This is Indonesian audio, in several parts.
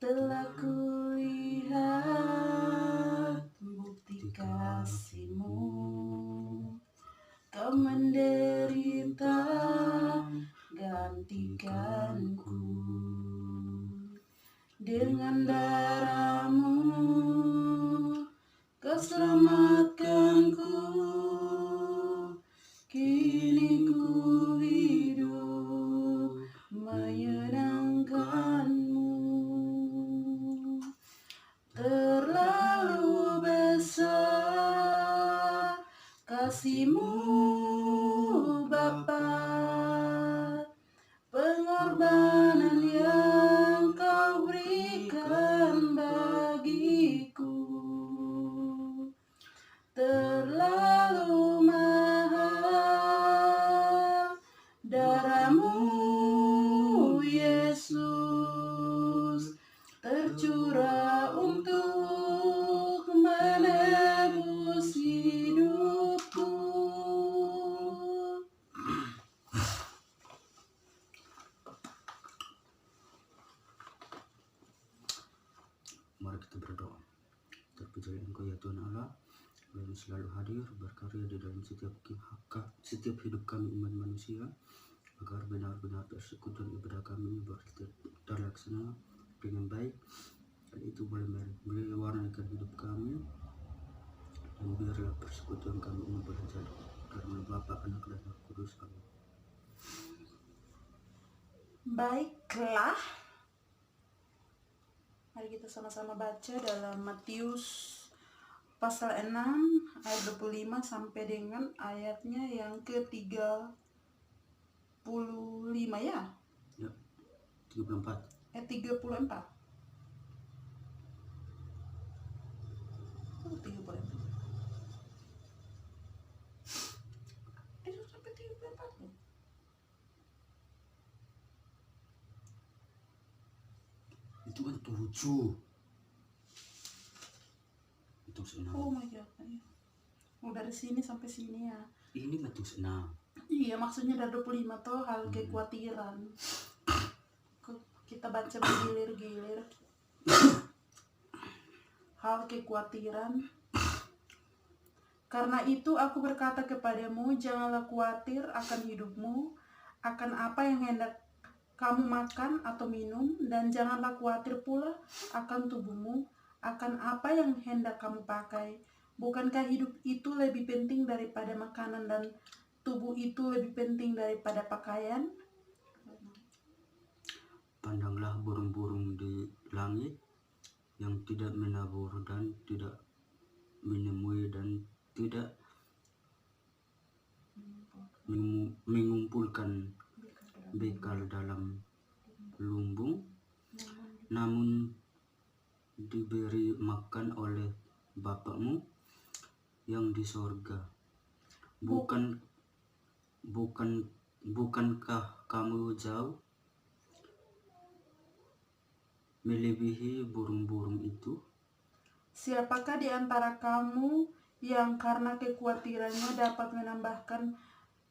Telah kulihat bukti kasih-Mu, Kau menderita gantikanku. Dengan darah-Mu Kau selamatkanku. Kini ku hidup menyenangkan-Mu. Terlalu besar kasih-Mu Bapa, pengorbanan yang Kau berikan bagiku terlalu mahal. Darah-Mu Yesus tercurah untuk menebus hidupku. Mari kita berdoa. Terpujilah Engkau ya Tuhan Allah, yang selalu hadir berkarya di dalam setiap hidup kami umat manusia, agar benar-benar persekutuan ibadah kami terlaksana dengan baik, dan itu boleh mewarnai hidup kami, dan biarlah persekutuan kami ini boleh jadi karena Bapa, Anak, dan Roh Kudus. Amin. Baiklah, mari kita sama-sama baca dalam Matius pasal 6 ayat 25 sampai dengan ayatnya yang ke-35 ya? Ya, 34. 34. Oh, 34. Itu sampai 34 loh. Itu kan 7. Itu 6. Oh my god. Oh, dari sini sampai sini ya. Ini betul 6. Iya, maksudnya dari 25 tuh hal kekhawatiran. Kita baca bergilir-gilir. Hal kekhawatiran. Karena itu aku berkata kepadamu, janganlah khawatir akan hidupmu, akan apa yang hendak kamu makan atau minum, dan janganlah khawatir pula akan tubuhmu, akan apa yang hendak kamu pakai. Bukankah hidup itu lebih penting daripada makanan dan tubuh itu lebih penting daripada pakaian? Pandanglah burung-burung di langit yang tidak menabur dan tidak menemui dan tidak mengumpulkan bekal dalam lumbung, namun diberi makan oleh Bapa-Mu yang di sorga. Bukankah kamu jauh melebihi burung-burung itu? Siapakah di antara kamu yang karena kekhawatirannya dapat menambahkan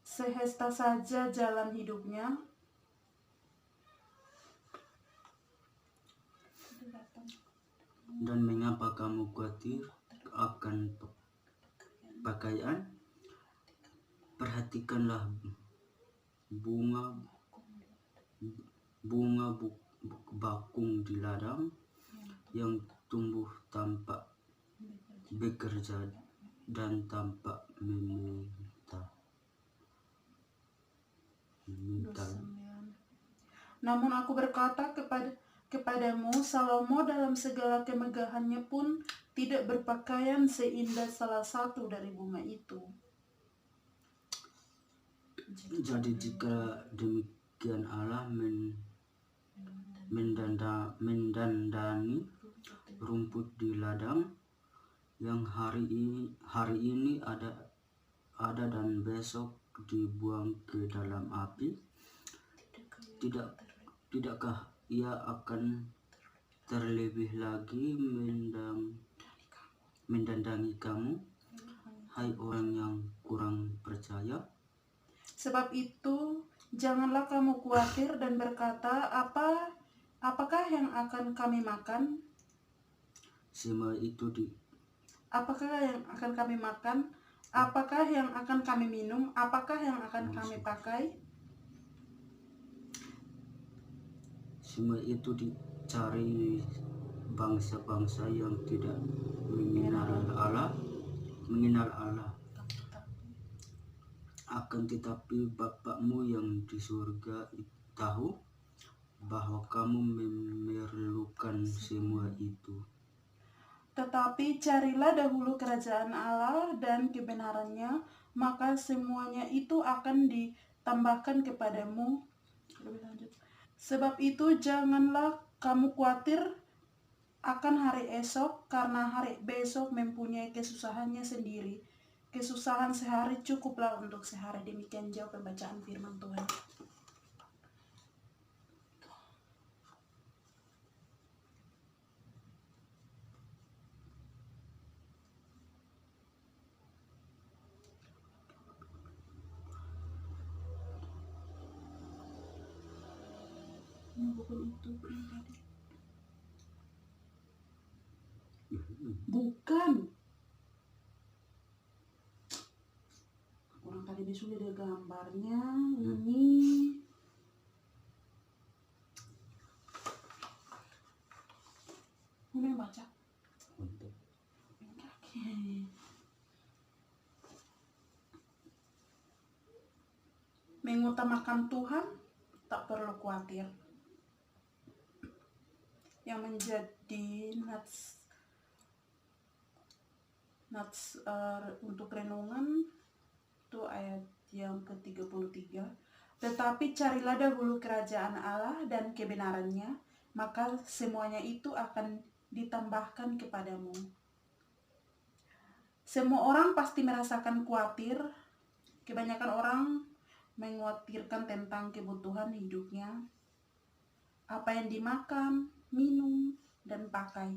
sehasta saja jalan hidupnya? Dan mengapa kamu khawatir akan pakaian? Perhatikanlah bunga bakung di ladang yang tumbuh tanpa bekerja dan tanpa meminta. Namun aku berkata kepadamu, Salomo dalam segala kemegahannya pun tidak berpakaian seindah salah satu dari bunga itu. Jadi jika demikian Allah mendandani rumput di ladang yang hari ini ada dan besok dibuang ke dalam api, tidakkah Ia akan terlebih lagi mendandangi kamu, hai orang yang kurang percaya? Sebab itu janganlah kamu khawatir dan berkata, Apakah yang akan kami makan? Semua itu Apakah yang akan kami makan? Apakah yang akan kami minum? Apakah yang akan kami pakai? semua itu dicari bangsa-bangsa yang tidak mengenal Allah. Akan tetapi Bapakmu yang di surga tahu bahwa kamu memerlukan semua itu. Tetapi carilah dahulu kerajaan Allah dan kebenarannya, maka semuanya itu akan ditambahkan kepadamu. Lebih lanjut. Sebab itu janganlah kamu khawatir akan hari esok, karena hari besok mempunyai kesusahannya sendiri. Kesusahan sehari cukuplah untuk sehari. Demikian jauh pembacaan firman Tuhan. Bukan itu yang tadi. Bukan. Orang tadi sudah ada gambarnya. Ini. Mana yang baca? Mengutamakan Tuhan, tak perlu khawatir. Yang menjadi nats untuk renungan itu ayat yang ke-33. Tetapi carilah dahulu kerajaan Allah dan kebenarannya, maka semuanya itu akan ditambahkan kepadamu. Semua orang pasti merasakan khawatir. Kebanyakan orang mengkhawatirkan tentang kebutuhan hidupnya, apa yang dimakan, minum, dan pakai.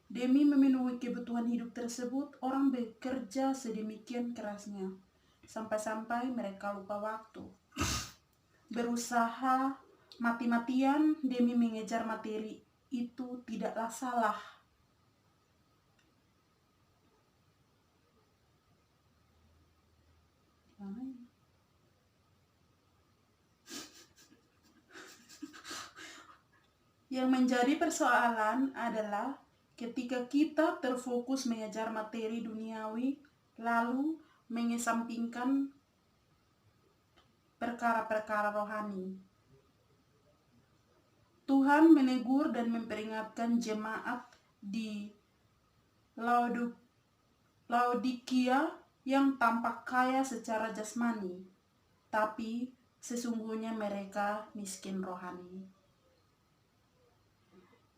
Demi memenuhi kebutuhan hidup tersebut, orang bekerja sedemikian kerasnya, sampai-sampai mereka lupa waktu. Berusaha mati-matian demi mengejar materi itu tidaklah salah. Yang menjadi persoalan adalah ketika kita terfokus mengejar materi duniawi, lalu mengesampingkan perkara-perkara rohani. Tuhan menegur dan memperingatkan jemaat di Laodikia yang tampak kaya secara jasmani, tapi sesungguhnya mereka miskin rohani.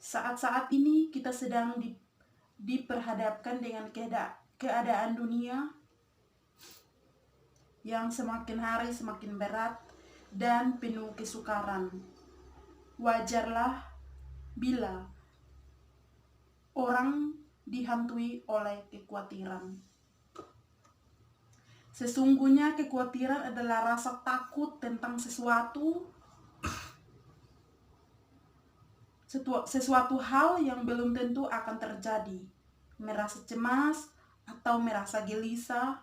Saat-saat ini kita sedang diperhadapkan dengan keadaan dunia yang semakin hari semakin berat dan penuh kesukaran. Wajarlah bila orang dihantui oleh kekhawatiran. Sesungguhnya kekhawatiran adalah rasa takut tentang sesuatu hal yang belum tentu akan terjadi, merasa cemas atau merasa gelisah.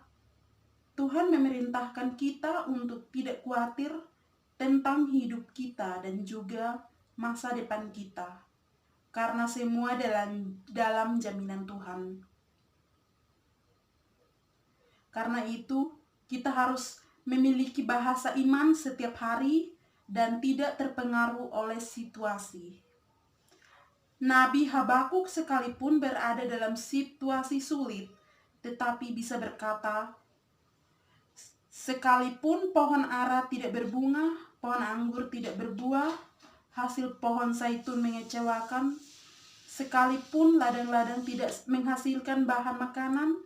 Tuhan memerintahkan kita untuk tidak khawatir tentang hidup kita dan juga masa depan kita, karena semua dalam jaminan Tuhan. Karena itu, kita harus memiliki bahasa iman setiap hari dan tidak terpengaruh oleh situasi. Nabi Habakuk sekalipun berada dalam situasi sulit, tetapi bisa berkata, sekalipun pohon ara tidak berbunga, pohon anggur tidak berbuah, hasil pohon zaitun mengecewakan, sekalipun ladang-ladang tidak menghasilkan bahan makanan,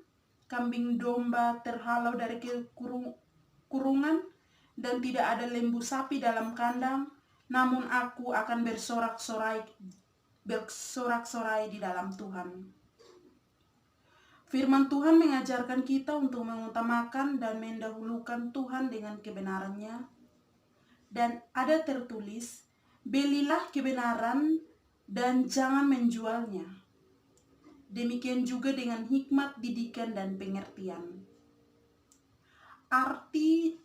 kambing domba terhalau dari kurungan, dan tidak ada lembu sapi dalam kandang, namun aku akan bersorak-sorai di dalam Tuhan. Firman Tuhan mengajarkan kita untuk mengutamakan dan mendahulukan Tuhan dengan kebenarannya. Dan ada tertulis, Belilah kebenaran dan jangan menjualnya. Demikian juga dengan hikmat, didikan, dan pengertian.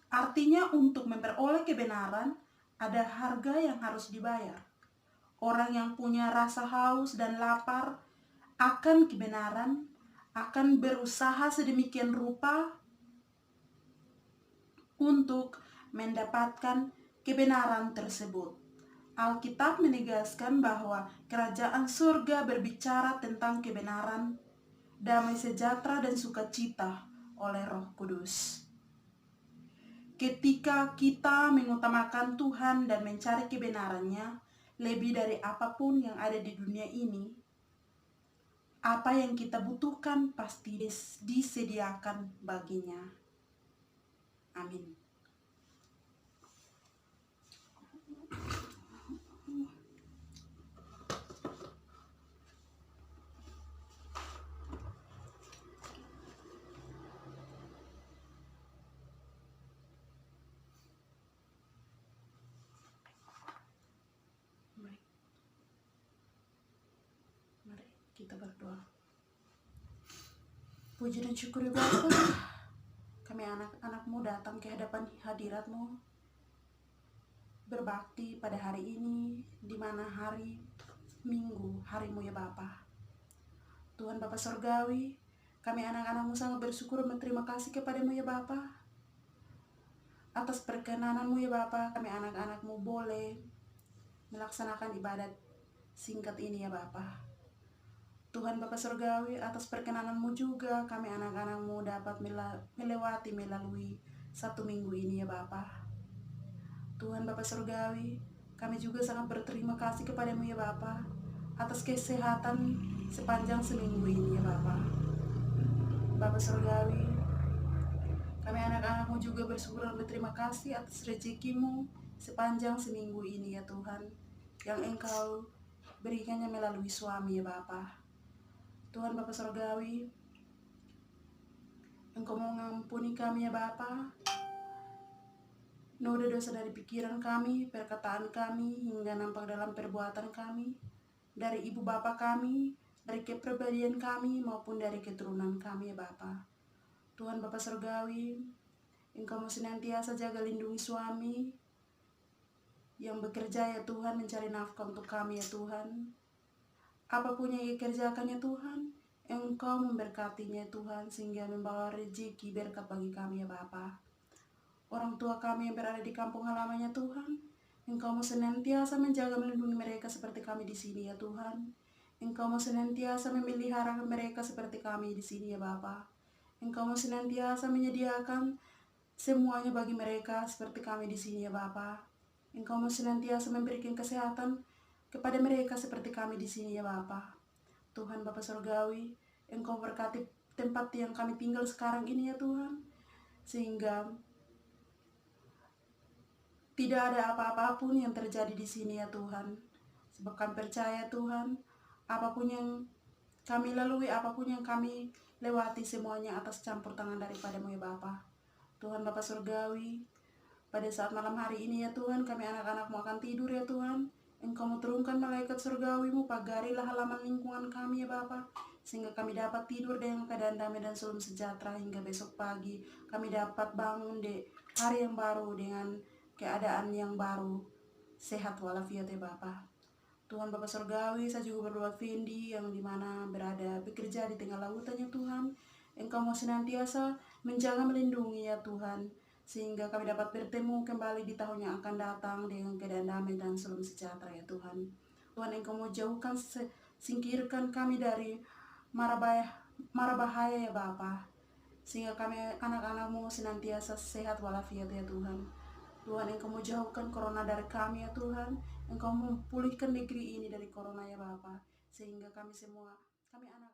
Artinya untuk memperoleh kebenaran, ada harga yang harus dibayar. Orang yang punya rasa haus dan lapar akan kebenaran akan berusaha sedemikian rupa untuk mendapatkan kebenaran tersebut. Alkitab menegaskan bahwa kerajaan surga berbicara tentang kebenaran, damai sejahtera, dan sukacita oleh Roh Kudus. Ketika kita mengutamakan Tuhan dan mencari kebenarannya lebih dari apapun yang ada di dunia ini, apa yang kita butuhkan pasti disediakan baginya. Amin. Baik. Mari kita berdoa. Puji dan syukur ya Bapa, kami anak-anak-Mu datang ke hadapan hadirat-Mu, berbakti pada hari ini, di mana hari Minggu, hari-Mu ya Bapa. Tuhan Bapa Surgawi, kami anak-anak-Mu sangat bersyukur dan berterima kasih kepada-Mu ya Bapa. Atas perkenanan-Mu ya Bapa, kami anak-anak-Mu boleh melaksanakan ibadat singkat ini ya Bapa. Tuhan Bapa Surgawi, atas perkenanan-Mu juga kami anak-anak-Mu dapat melewati melalui satu minggu ini ya Bapa. Tuhan Bapa Surgawi, kami juga sangat berterima kasih kepada-Mu ya Bapa atas kesehatan sepanjang seminggu ini ya Bapa. Bapa Surgawi, kami anak-anak-Mu juga bersyukur dan berterima kasih atas rezeki-Mu sepanjang seminggu ini ya Tuhan, yang Engkau berikannya melalui suami ya Bapa. Tuhan Bapa Surgawi, Engkau mengampuni kami ya Bapa, noda dosa dari pikiran kami, perkataan kami, hingga nampak dalam perbuatan kami, dari ibu bapa kami, dari kepribadian kami, maupun dari keturunan kami ya Bapa. Tuhan Bapa Surgawi, Engkau mau senantiasa jaga lindungi suami yang bekerja ya Tuhan, mencari nafkah untuk kami ya Tuhan. Apapun yang ia kerjakan ya Tuhan, Engkau memberkatinya Tuhan, sehingga membawa rezeki berkat bagi kami ya Bapa. Orang tua kami yang berada di kampung halamannya Tuhan, Engkau mau senantiasa menjaga melindungi mereka seperti kami di sini ya Tuhan. Engkau mau senantiasa memelihara mereka seperti kami di sini ya Bapa. Engkau mau senantiasa menyediakan semuanya bagi mereka seperti kami di sini ya Bapa. Engkau mau senantiasa memberikan kesehatan kepada mereka seperti kami di sini ya Bapa. Tuhan Bapa Surgawi, Engkau berkati tempat yang kami tinggal sekarang ini ya Tuhan, sehingga tidak ada apa-apapun yang terjadi di sini ya Tuhan. Sebab kami percaya Tuhan, apapun yang kami lalui, apapun yang kami lewati, semuanya atas campur tangan daripada-Mu ya Bapa. Tuhan Bapa Surgawi, pada saat malam hari ini ya Tuhan, kami anak-anak-Mu akan tidur ya Tuhan. Engkau mau turunkan malaikat surgawi-Mu, pagarilah halaman lingkungan kami ya Bapa, sehingga kami dapat tidur dengan keadaan damai dan salam sejahtera hingga besok pagi. Kami dapat bangun di hari yang baru dengan keadaan yang baru, sehat walafiat ya Bapa. Tuhan Bapa Surgawi, saya juga berdoa Fendi yang dimana berada bekerja di tengah lautan ya Tuhan. Engkau mau senantiasa menjaga melindungi ya Tuhan, sehingga kami dapat bertemu kembali di tahun yang akan datang dengan keadaan damai dan salam sejahtera ya Tuhan. Tuhan, Engkau mau jauhkan, singkirkan kami dari mara bahaya ya Bapa, sehingga kami anak-anak-Mu senantiasa sehat walafiat ya Tuhan. Tuhan, Engkau mau jauhkan corona dari kami ya Tuhan. Engkau mau pulihkan negeri ini dari corona ya Bapa, sehingga kami semua, kami anak